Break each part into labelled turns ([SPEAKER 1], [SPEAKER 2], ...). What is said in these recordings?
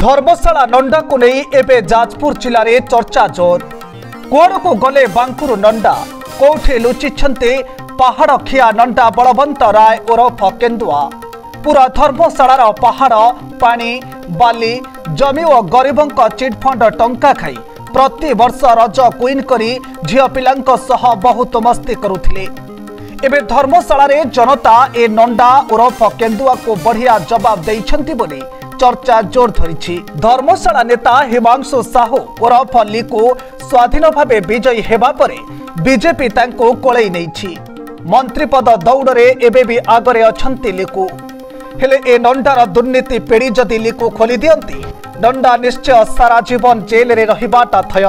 [SPEAKER 1] धर्मशाला नंडा को नहीं एबे जाजपुर जिले में चर्चा जोर। कुआड़ को गले बांकुर नंडा कोठे लुचिछन्ते पहाड़ खिया नंडा बलवंत राय ओरफ केन्दुआ। पूरा धर्मशालार पहाड़ पानी बाली जमी और गरीबों चिटफंड टंका खाई प्रति वर्ष रज क्वीन करी झियो पिलांक सह बहुत मस्ती करुथिले। एबे धर्मशाला रे जनता ए नंडा ओरफ केन्दुआ को बढ़िया जवाब देइछन्ति बोली चर्चा जोर धरिछि। धर्मशाला नेता हिमांशु साहू ओरफ लिकु स्वाधीन भावे विजयी हेबा परे बीजेपी तांको कोळै नैछि। मंत्री पद दौड़े एबे भी आगरे अछन्ति लिकु। हेले ए नंडार दुर्नीति पेड़ी जदि लिकु खोली दियंती नंडा निश्चय सारा जीवन जेल रे रहिबाटा थय।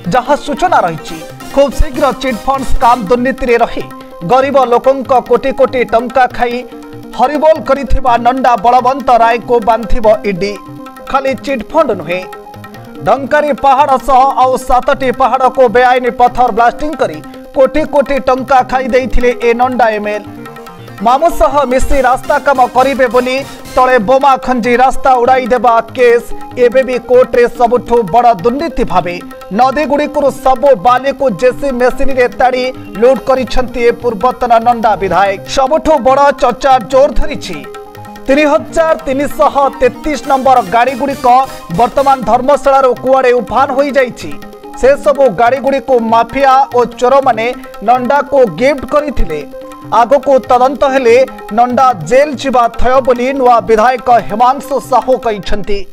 [SPEAKER 1] जहाँ सूचना रही खूब शीघ्र चिटफंड स्काम दुर्नीति रे रही गरीब लोकंक कोटी कोटी टंका खाई हरिबोल करिथिबा नंडा बलवंत राय को बांधिबो ईडी। खाली चिटफंड नुहे डंकारी पहाड़ सह आउ 7टी पहाड़ को बेआईनी पत्थर ब्लास्टिंग करी कोटी कोटी टंका खाई देइथिले ए नंडा एमएल। मामू सह मिसी रास्ता काम करिबे बोली तले बोमा खंजी रास्ता उड़ाई देबा केस एबे भी कोर्ट रे सबुठु बड़ दुर्नीति भाबे नदी गुड़िकुरु सबु बाली को जेसी मेसिन रे ताड़ी लूट करिछन्ति पूर्वतन नंडा विधायक। सबुठु बड़ चर्चा जोर धरिछि 3333 नंबर गाड़ी गुड़िक वर्तमान धर्मशाला कुआड़े उफान हो जाइछि। से सबु गाड़ी गुड़िक माफिया और चोर माने नंडा को गिफ्ट करथिले। आगो को तदंत हेले नंडा जेल जीवा थय बोली नुआ विधायक हिमांशु साहू कहिछन्ति।